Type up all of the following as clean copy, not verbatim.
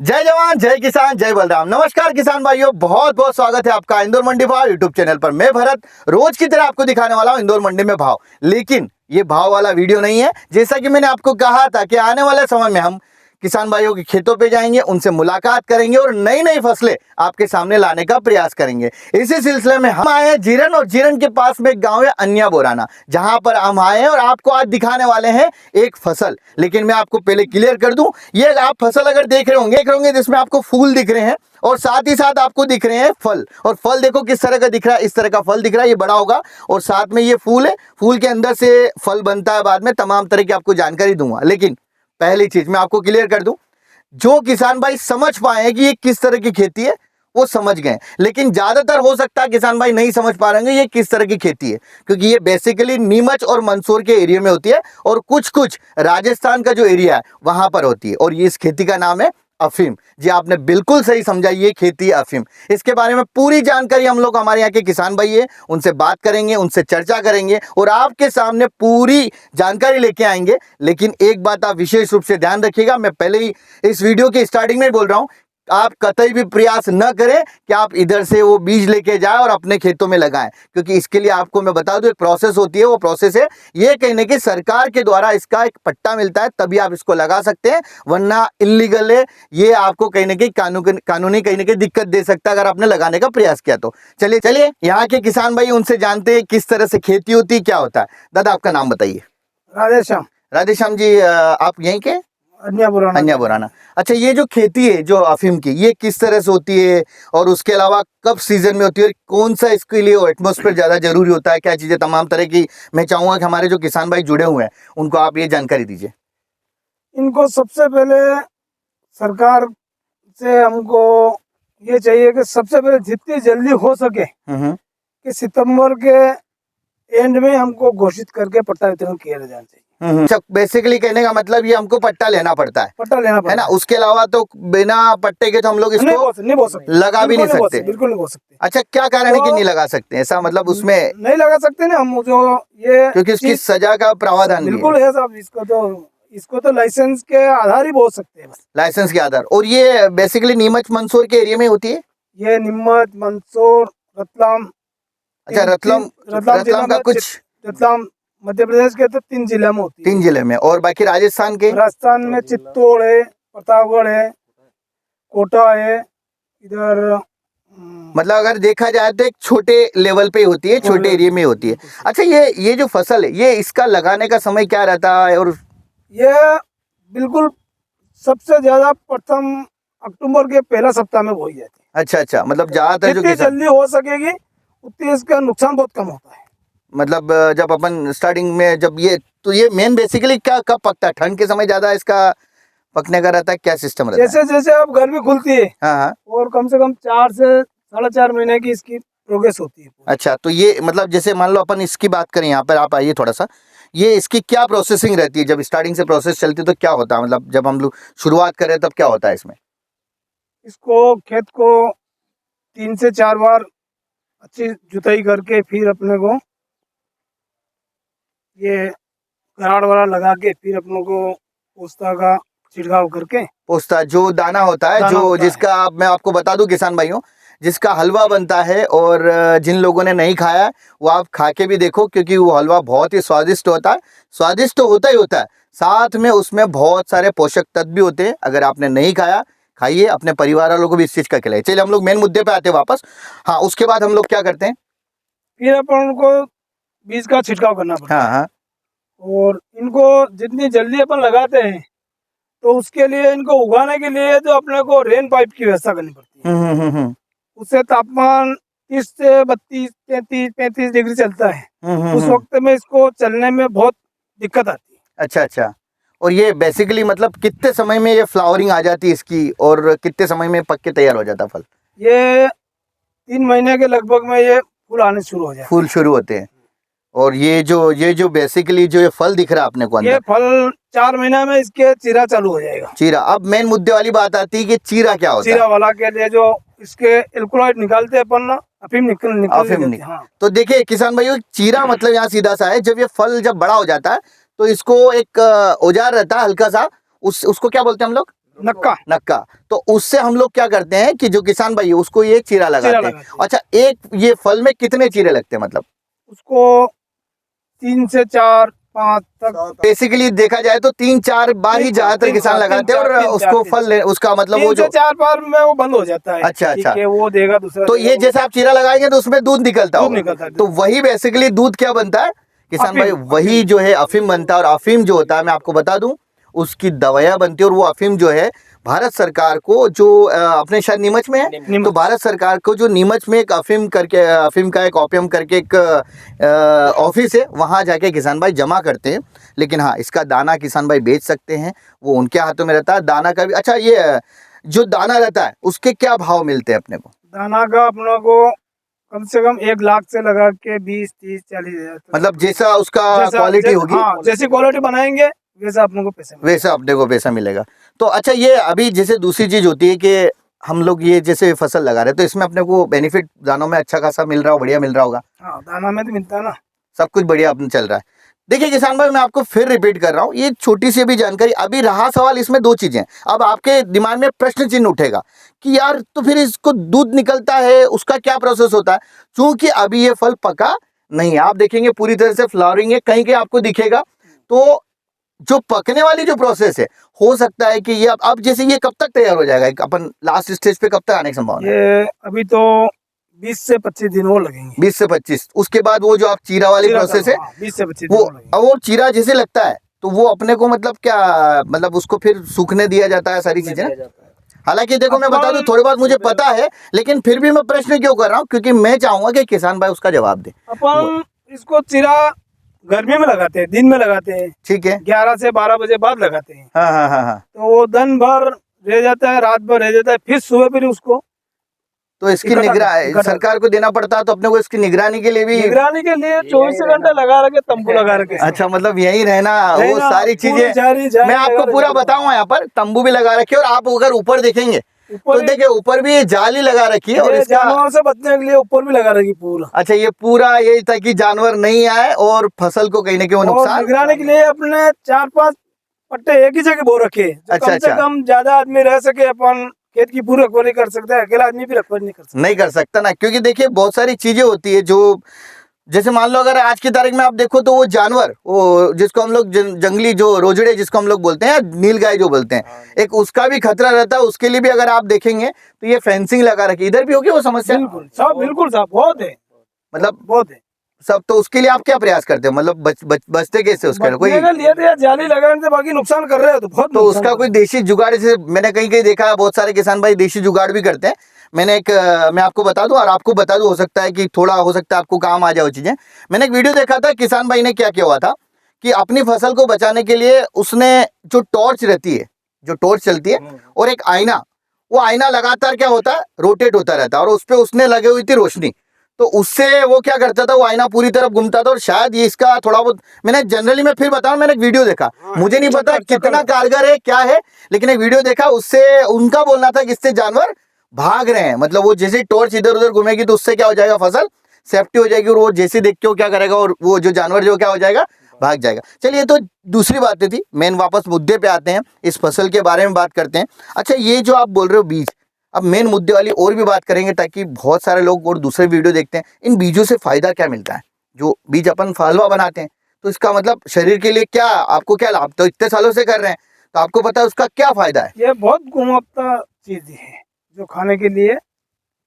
जय जवान जय किसान जय बलराम। नमस्कार किसान भाइयों, बहुत बहुत स्वागत है आपका इंदौर मंडी भाव यूट्यूब चैनल पर। मैं भरत रोज की तरह आपको दिखाने वाला हूं इंदौर मंडी में भाव, लेकिन ये भाव वाला वीडियो नहीं है। जैसा कि मैंने आपको कहा था कि आने वाले समय में हम किसान भाइयों के खेतों पे जाएंगे, उनसे मुलाकात करेंगे और नई नई फसलें आपके सामने लाने का प्रयास करेंगे। इसी सिलसिले में हम आए हैं जीरन, और जीरन के पास में एक गांव है अन्या बोराना, जहां पर हम आए हैं और आपको आज दिखाने वाले हैं एक फसल। लेकिन मैं आपको पहले क्लियर कर दूं, ये आप फसल अगर देख रहे होंगे जिसमें आपको फूल दिख रहे हैं और साथ ही साथ आपको दिख रहे हैं फल। और फल देखो किस तरह का दिख रहा है, इस तरह का फल दिख रहा है, ये बड़ा होगा और साथ में ये फूल है। फूल के अंदर से फल बनता है, बाद में तमाम तरह की आपको जानकारी दूंगा। लेकिन पहली चीज मैं आपको क्लियर कर दूं, जो किसान भाई समझ पाए कि ये किस तरह की खेती है वो समझ गए, लेकिन ज्यादातर हो सकता है किसान भाई नहीं समझ पा रहे हैं ये किस तरह की खेती है, क्योंकि ये बेसिकली नीमच और मंदसौर के एरिया में होती है और कुछ कुछ राजस्थान का जो एरिया है वहां पर होती है। और ये इस खेती का नाम है अफीम। जी आपने बिल्कुल सही समझा, ये खेती है अफीम। इसके बारे में पूरी जानकारी हम लोग हमारे यहाँ के किसान भाई है उनसे बात करेंगे, उनसे चर्चा करेंगे और आपके सामने पूरी जानकारी लेके आएंगे। लेकिन एक बात आप विशेष रूप से ध्यान रखिएगा, मैं पहले ही इस वीडियो के स्टार्टिंग में बोल रहा हूँ, आप कतई भी प्रयास न करें कि आप इधर से वो बीज लेके जाएं और अपने खेतों में लगाएं, क्योंकि इसके लिए आपको मैं बता दूं एक प्रोसेस होती है। वो प्रोसेस है ये कहने की सरकार के द्वारा इसका एक पट्टा मिलता है, तभी आप इसको लगा सकते हैं, वरना इलीगल है। ये आपको कहीं ना कहीं कानूनी कहीं ना कहीं दिक्कत दे सकता है अगर आपने लगाने का प्रयास किया तो। चलिए यहाँ के किसान भाई उनसे जानते हैं किस तरह से खेती होती है, क्या होता है। दादा आपका नाम बताइए। राधेश्याम। राधेश्याम जी, आप यहीं के? अन्या बोराना। अच्छा, ये जो खेती है जो अफीम की, ये किस तरह से होती है और उसके अलावा कब सीजन में होती है, कौन सा इसके लिए एटमॉस्फेयर ज्यादा जरूरी होता है, क्या चीजें तमाम तरह की मैं चाहूंगा कि हमारे जो किसान भाई जुड़े हुए हैं उनको आप ये जानकारी दीजिए। इनको सबसे पहले सरकार से हमको ये चाहिए कि सबसे पहले जितनी जल्दी हो सके कि सितंबर के एंड में हमको घोषित करके पट्टा वितरण किया जाना चाहिए। अच्छा, बेसिकली कहने का मतलब ये हमको पट्टा लेना पड़ता है, पट्टा लेना पड़ता है ना। उसके अलावा तो बिना पट्टे के तो हम लोग इसको नहीं बोल सकते, लगा भी नहीं सकते। बिल्कुल नहीं बोल सकते। अच्छा, क्या कारण है कि नहीं लगा सकते ऐसा, मतलब उसमें नहीं लगा सकते ना हम, जो ये क्योंकि उसकी सजा का प्रावधान भी है। बिल्कुल है साहब। इसको तो लाइसेंस के आधार ही बोल सकते हैं, बस लाइसेंस के आधार। और ये बेसिकली नीमच मंदसौर के एरिया में होती है, ये नीमच, मंदसौर, रतलाम। अच्छा, रतलाम का कुछ, रतलाम मध्य प्रदेश के तो 3 जिला में होती है। 3 जिले में। और बाकी राजस्थान के? राजस्थान में चित्तौड़ है, प्रतापगढ़ है, कोटा है इधर। मतलब अगर देखा जाए तो एक छोटे लेवल पे होती है, छोटे एरिया में होती है। अच्छा, ये जो फसल है, ये इसका लगाने का समय क्या रहता है? और ये बिल्कुल सबसे ज्यादा प्रथम अक्टूबर के पहला सप्ताह में बोई जाती है। अच्छा, मतलब ज्यादातर जो जितनी जल्दी हो सकेगी उतनी इसका नुकसान बहुत कम होता है। मतलब जब अपन स्टार्टिंग में जब ये मेन बेसिकली क्या कब पकता है? ठंड के समय ज्यादा इसका पकने का रहता है, क्या सिस्टम रहता है? जैसे जैसे अब गर्मी खुलती है, हाँ, और कम से कम 4 से 4.5 महीने की इसकी प्रोग्रेस होती है। अच्छा, तो ये मतलब जैसे मान लो अपन इसकी बात करें, यहाँ पर आप आइए थोड़ा सा, ये इसकी क्या प्रोसेसिंग रहती है? जब स्टार्टिंग से प्रोसेस चलती है तो क्या होता है, मतलब जब हम लोग शुरुआत करें तब क्या होता है इसमें? इसको खेत को 3 से 4 बार अच्छी जुताई करके फिर अपने को ये कराड़ वाला लगा के फिर अपनों को पोस्ता का छिड़काव करके, पोस्ता जो दाना होता है, जो जिसका मैं आपको बता दूं किसान भाइयों, जिसका हलवा बनता है, और जिन लोगों ने नहीं खाया है वो आप खा के भी देखो, क्योंकि वो हलवा बहुत ही स्वादिष्ट होता है। स्वादिष्ट तो होता ही होता है, साथ में उसमें बहुत सारे पोषक तत्व भी होते हैं। अगर आपने नहीं खाया, खाइए, अपने परिवार वालों को भी इस चीज का खिलाइए। चलिए हम लोग मेन मुद्दे पे आते हैं वापस। हाँ, उसके बाद हम लोग क्या करते हैं? फिर अपन को बीज का छिड़काव करना पड़ता है। हाँ, और इनको जितनी जल्दी अपन लगाते हैं तो उसके लिए इनको उगाने के लिए तो अपने को रेन पाइप की व्यवस्था करनी पड़ती है। उससे तापमान 30 से 32, 33, 35 डिग्री चलता है। उस वक्त में इसको चलने में बहुत दिक्कत आती है। अच्छा, और ये बेसिकली मतलब कितने समय में ये फ्लावरिंग आ जाती है इसकी, और कितने समय में पक के तैयार हो जाता है फल? ये 3 महीने के लगभग में ये फूल आने शुरू हो जाए, फूल शुरू होते हैं। और ये जो बेसिकली जो ये फल दिख रहा है अपने को अंदर, ये फल 4 महीने में इसके चीरा चालू हो जाएगा। चीरा। अब मेन मुद्दे वाली बात आती है कि चीरा क्या होता है? चीरा वाला के लिए जो इसके एल्कोलॉइड निकालते हैं अपन, अफीम निकल। हाँ। तो देखिए किसान भाइयों, चीरा मतलब यहाँ सीधा सा है, जब ये फल जब बड़ा हो जाता है तो इसको एक औजार रहता है हल्का सा, उसको क्या बोलते हैं हम लोग? नक्का नक्का। तो उससे हम लोग क्या करते हैं कि जो किसान भाई है उसको ये चीरा लगाते हैं। लगाते हैं। अच्छा, एक ये फल में कितने चीरे लगते हैं मतलब? उसको 3 से 4 5 तक, बेसिकली देखा जाए तो 3-4 बार ही ज्यादातर किसान लगाते हैं और उसको फल उसका मतलब वो 3 से जो 4 बार में वो बंद हो जाता है। अच्छा ठीक अच्छा। है, वो देगा दूसरा तो देगा, ये वो जैसे आप चीरा लगाएंगे तो उसमें दूध निकलता दूध होगा। निकलता है। तो वही बेसिकली दूध क्या बनता है किसान भाई? अफीम, वही जो है अफीम बनता है। और अफीम जो होता है मैं आपको बता दूं उसकी दवाइयां बनती है। और वो अफीम जो है भारत सरकार को जो अपने शायद नीमच में है, नीमच। तो भारत सरकार को जो नीमच में एक अफीम करके अफीम का एक ओपियम करके एक ऑफिस है, वहां जाके किसान भाई जमा करते हैं। लेकिन हाँ, इसका दाना किसान भाई बेच सकते हैं, वो उनके हाथों में रहता है दाना का भी। अच्छा, ये जो दाना रहता है उसके क्या भाव मिलते हैं अपने को? दाना का अपनों को कम से कम 1 लाख से लगा के 20 30 40 हजार तक। मतलब जैसा उसका क्वालिटी होगी, हाँ, जैसी क्वालिटी बनाएंगे वैसा अपनों को पैसा मिलेगा। वैसा अपने को पैसा मिलेगा। तो अच्छा, ये अभी जैसे दूसरी चीज होती है कि हम लोग ये जैसे फसल लगा रहे हैं तो इसमें अपने को बेनिफिट दानों में अच्छा खासा मिल रहा हो, बढ़िया मिल रहा होगा। हाँ, दाना में तो मिलता है ना, सब कुछ बढ़िया अपने चल रहा है। देखिए किसान भाई, मैं आपको फिर रिपीट कर रहा हूँ, ये छोटी सी भी जानकारी। अभी रहा सवाल इसमें दो चीजें, अब आपके दिमाग में प्रश्न चिन्ह उठेगा कि यार तो फिर इसको दूध निकलता है, उसका क्या प्रोसेस होता है? क्योंकि अभी ये फल पका नहीं है, आप देखेंगे पूरी तरह से फ्लावरिंग है, कहीं कहीं आपको दिखेगा। तो जो पकने वाली जो प्रोसेस है, हो सकता है कि ये अब जैसे ये कब तक तैयार हो जाएगा, एक अपन लास्ट स्टेज पे कब तक आने की संभावना है? ये अभी तो 20 से 25 दिन और लगेंगे। 20 से 25। उसके बाद वो जो आप चीरा वाली प्रोसेस है, 20 से 25 दिन वो और लगेंगे। और चीरा जैसे लगता है तो वो अपने को मतलब क्या, मतलब उसको फिर सूखने दिया जाता है सारी चीजें ना? हालांकि देखो मैं बता दूं, थोड़ी बहुत मुझे पता है, लेकिन फिर भी मैं प्रश्न क्यों कर रहा हूँ, क्योंकि मैं चाहूंगा कि किसान भाई उसका जवाब दे। अपन इसको चिरा गर्मी में लगाते हैं, दिन में लगाते हैं, ठीक है। 11 से 12 बजे बाद लगाते हैं। हाँ हाँ हाँ हाँ। तो वो दिन भर रह जाता है, रात भर रह जाता है, फिर सुबह फिर उसको तो इसकी इकट्ठा निगरानी सरकार को देना पड़ता है, तो अपने को इसकी निगरानी के लिए भी निगरानी के लिए 24 घंटे लगा रखे तंबू लगा रखे। अच्छा, मतलब यही रहना वो सारी पूरी जारी चीजें मैं आपको लगा पूरा रखी है। बताऊंगा। यहाँ पर तंबू भी लगा रखे, और आप अगर ऊपर देखेंगे तो ऊपर देखिए ऊपर भी ये जाली लगा रखी है। और ये इसका जानवर से बचने के लिए ऊपर भी लगा रखी पूरा। अच्छा, ये पूरा यही था कि जानवर नहीं आए और फसल को कहीं ना कहीं वो और नुकसान। निगरानी के लिए अपने 4-5 पट्टे एक ही जगह बो रखे, जो अच्छा, कम से अच्छा। कम ज्यादा आदमी रह सके, अपन खेत की पूरी रखवाली कर सकते हैं, अकेला आदमी भी रखवाली नहीं कर सकता। नहीं कर सकता ना, क्योंकि देखिए बहुत सारी चीजें होती है जो, जैसे मान लो अगर आज की तारीख में आप देखो तो वो जानवर, वो जिसको हम लोग जंगली जो रोजड़े जिसको हम लोग बोलते हैं, नीलगाय जो बोलते हैं, एक उसका भी खतरा रहता है। उसके लिए भी अगर आप देखेंगे तो ये फेंसिंग लगा रखी, इधर भी होगी वो समस्या। बिल्कुल साहब, बिल्कुल साहब, बहुत है, मतलब बहुत है। सब। तो उसके लिए आप क्या प्रयास करते हो, मतलब बचते कैसे उसके कोई? बचने के लिए तो यार जाली लगाने से बाकी नुकसान कर रहे हो तो बहुत तो नुकसान उसका कर कोई रहे देशी जुगाड़, जैसे मैंने कहीं कहीं देखा है बहुत सारे किसान भाई देशी जुगाड़ भी करते हैं। मैंने एक मैं आपको बता दूं और आपको बता दूं, हो सकता है कि थोड़ा हो सकता है आपको काम आ जाए वो चीजें। मैंने एक वीडियो देखा था, किसान भाई ने क्या किया हुआ था कि अपनी फसल को बचाने के लिए उसने जो टॉर्च रहती है, जो टॉर्च चलती है, और एक आईना, वो आईना लगातार क्या होता है, रोटेट होता रहता है, और उस पर उसने लगे हुई थी रोशनी। तो उससे वो क्या करता था, वो आईना पूरी तरफ घूमता था। और शायद ये इसका थोड़ा बहुत, मैंने जनरली मैं फिर बताऊं, मैंने एक वीडियो देखा, मुझे नहीं पता कितना कारगर है क्या है, लेकिन एक वीडियो देखा, उससे उनका बोलना था कि इससे जानवर भाग रहे हैं। मतलब वो जैसे टॉर्च इधर उधर घूमेगी तो उससे क्या हो जाएगा, फसल सेफ्टी हो जाएगी, और वो जैसे देख के वो क्या करेगा, और वो जो जानवर जो क्या हो जाएगा, भाग जाएगा। चलिए, तो दूसरी बातें थी, मेन वापस मुद्दे पे आते हैं, इस फसल के बारे में बात करते हैं। अच्छा, ये जो आप बोल रहे हो बीज, अब मेन मुद्दे वाली और भी बात करेंगे, ताकि बहुत सारे लोग और दूसरे वीडियो देखते हैं। इन बीजों से फायदा क्या मिलता है? जो बीज अपन हलवा बनाते हैं, तो इसका मतलब शरीर के लिए क्या, आपको क्या लाभ, तो इतने सालों से कर रहे हैं तो आपको पता है उसका क्या फायदा है। ये बहुत गुणवत्ता चीज है, जो खाने के लिए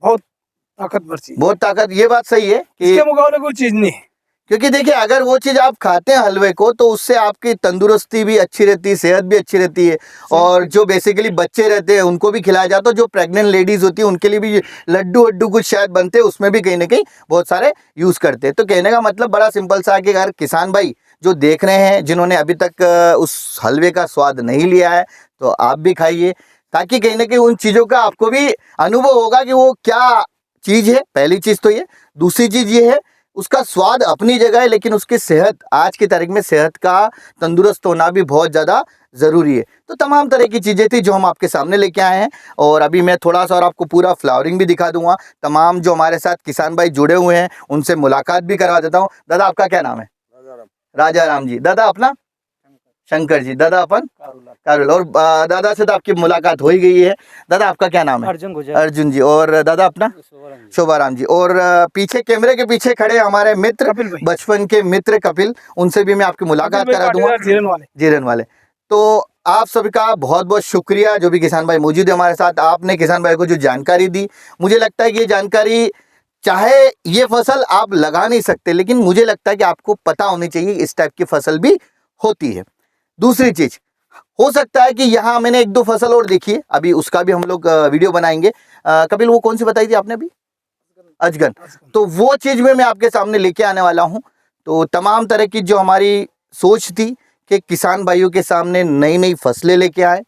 बहुत ताकतवर चीज, बहुत ताकत, ये बात सही है कि इसके मुकाबले कोई चीज नहीं है। क्योंकि देखिए अगर वो चीज आप खाते हैं हलवे को, तो उससे आपकी तंदुरुस्ती भी अच्छी रहती है, सेहत भी अच्छी रहती है। और जो बेसिकली बच्चे रहते हैं उनको भी खिलाया जाता है, जो प्रेग्नेंट लेडीज होती है उनके लिए भी लड्डू वड्डू कुछ शायद बनते हैं, उसमें भी कहीं ना कहीं बहुत सारे यूज करते हैं। तो कहने का मतलब बड़ा सिंपल सा है कि अगर किसान भाई जो देख रहे हैं, जिन्होंने अभी तक उस हलवे का स्वाद नहीं लिया है, तो आप भी खाइए, ताकि कहीं ना कहीं उन चीजों का आपको भी अनुभव होगा कि वो क्या चीज है। पहली चीज तो ये, दूसरी चीज ये है, उसका स्वाद अपनी जगह है, लेकिन उसकी सेहत, आज की तारीख में सेहत का तंदुरुस्त होना भी बहुत ज़्यादा ज़रूरी है। तो तमाम तरह की चीज़ें थी जो हम आपके सामने लेके आए हैं। और अभी मैं थोड़ा सा और आपको पूरा फ्लावरिंग भी दिखा दूंगा। तमाम जो हमारे साथ किसान भाई जुड़े हुए हैं उनसे मुलाकात भी करवा देता हूँ। दादा, आपका क्या नाम है? राजा राम जी। दादा, अपना शंकर जी, दादा अपन कारुल। और दादा से तो आपकी मुलाकात हो ही गई है। दादा आपका क्या नाम है? अर्जुन गुजर। अर्जुन जी। और दादा अपना? शोभाराम जी। और पीछे कैमरे के पीछे खड़े हमारे मित्र, कपिल भाई। बचपन के मित्र कपिल, उनसे भी मैं आपकी मुलाकात कपिल भाई करा दूंगा। पाटीदार जीरन वाले। जीरन वाले। तो आप सभी का बहुत बहुत शुक्रिया, जो भी किसान भाई मौजूद है हमारे साथ। आपने किसान भाई को जो जानकारी दी, मुझे लगता है कि ये जानकारी, चाहे ये फसल आप लगा नहीं सकते, लेकिन मुझे लगता है कि आपको पता होनी चाहिए इस टाइप की फसल भी होती है। दूसरी चीज, हो सकता है कि यहाँ मैंने एक दो फसल और देखी है, अभी उसका भी हम लोग वीडियो बनाएंगे। कपिल वो कौन सी बताई थी आपने अभी? अजगन। तो वो चीज में मैं आपके सामने लेके आने वाला हूँ। तो तमाम तरह की जो हमारी सोच थी कि किसान भाइयों के सामने नई नई फसलें लेके आए,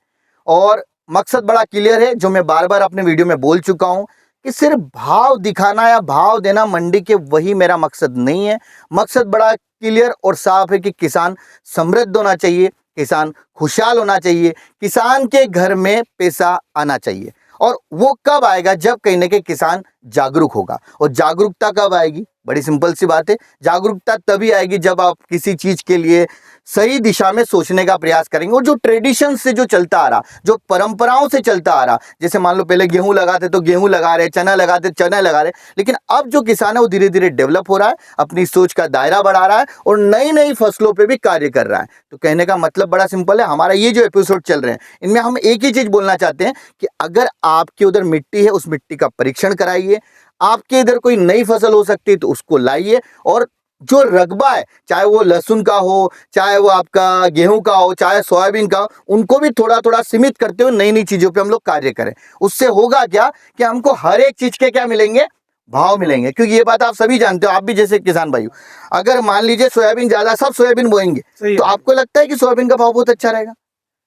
और मकसद बड़ा क्लियर है, जो मैं बार बार अपने वीडियो में बोल चुका हूँ कि सिर्फ भाव दिखाना या भाव देना मंडी के, वही मेरा मकसद नहीं है। मकसद बड़ा क्लियर और साफ है कि किसान समृद्ध होना चाहिए, किसान खुशहाल होना चाहिए, किसान के घर में पैसा आना चाहिए। और वो कब आएगा? जब कहीं ना कहीं किसान जागरूक होगा। और जागरूकता कब आएगी? बड़ी सिंपल सी बात है, जागरूकता तभी आएगी जब आप किसी चीज के लिए सही दिशा में सोचने का प्रयास करेंगे। और जो ट्रेडिशन से जो चलता आ रहा, जो परंपराओं से चलता आ रहा, जैसे मान लो पहले गेहूं लगाते तो गेहूं लगा रहे, चना लगाते चना लगा रहे, लेकिन अब जो किसान है वो धीरे धीरे डेवलप हो रहा है, अपनी सोच का दायरा बढ़ा रहा है और नई नई फसलों पे भी कार्य कर रहा है। तो कहने का मतलब बड़ा सिंपल है, हमारा ये जो एपिसोड चल रहे हैं, इनमें हम एक ही चीज बोलना चाहते हैं कि अगर आपके उधर मिट्टी है, उस मिट्टी का परीक्षण कराइए। आपके इधर कोई नई फसल हो सकती है तो उसको लाइए, और जो रकबा है, चाहे वो लहसुन का हो, चाहे वो आपका गेहूं का हो, चाहे सोयाबीन का हो, उनको भी थोड़ा थोड़ा सीमित करते हुए नई नई चीजों पे हम लोग कार्य करें। उससे होगा क्या कि हमको हर एक चीज के क्या मिलेंगे? भाव मिलेंगे। क्योंकि ये बात आप सभी जानते हो, आप भी जैसे किसान भाई हो, अगर मान लीजिए सोयाबीन ज्यादा, सब सोयाबीन बोएंगे, सही तो है। आपको लगता है कि सोयाबीन का भाव बहुत अच्छा रहेगा?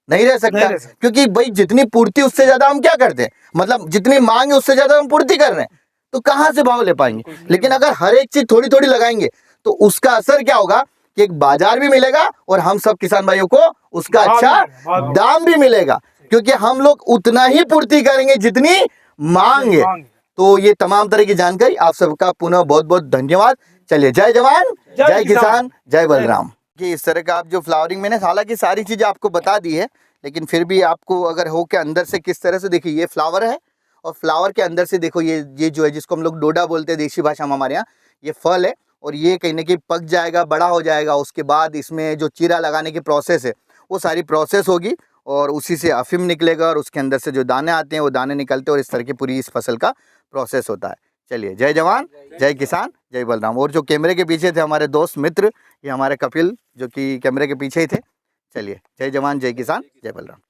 नहीं रह नहीं सकता। रह सकता। क्योंकि भाई जितनी पूर्ति उससे ज्यादा हम क्या करते हैं, मतलब जितनी मांग है उससे ज्यादा हम पूर्ति कर रहे हैं, तो कहां से भाव ले पाएंगे? लेकिन अगर हर एक चीज थोड़ी थोड़ी लगाएंगे तो उसका असर क्या होगा कि एक बाजार भी मिलेगा और हम सब किसान भाइयों को उसका भाव अच्छा मिलेगा, भाव। दाम भी मिलेगा, क्योंकि हम लोग उतना ही पूर्ति करेंगे जितनी मांग है। तो ये तमाम तरह की जानकारी आप सबका पुनः बहुत बहुत धन्यवाद। चलिए, जय जवान, जय किसान, जय बलराम। कि इस तरह का आप जो फ्लावरिंग, मैंने हालांकि सारी चीजें आपको बता दी है, लेकिन फिर भी आपको अगर हो के अंदर से किस तरह से, देखिए ये फ्लावर है, और फ्लावर के अंदर से देखो ये जो है, जिसको हम लोग डोडा बोलते हैं देसी भाषा में हमारे यहाँ, ये फल है। और ये कहीं ना कहीं पक जाएगा, बड़ा हो जाएगा, उसके बाद इसमें जो चीरा लगाने की प्रोसेस है वो सारी प्रोसेस होगी, और उसी से अफीम निकलेगा, और उसके अंदर से जो दाने आते हैं वो दाने निकलते हैं, और इस तरह की पूरी इस फसल का प्रोसेस होता है। चलिए, जय जवान, जय किसान, जय बलराम। और जो कैमरे के पीछे थे हमारे दोस्त मित्र, ये हमारे कपिल जो कि कैमरे के पीछे ही थे। चलिए, जय जवान, जय किसान, जय बलराम। ठीक।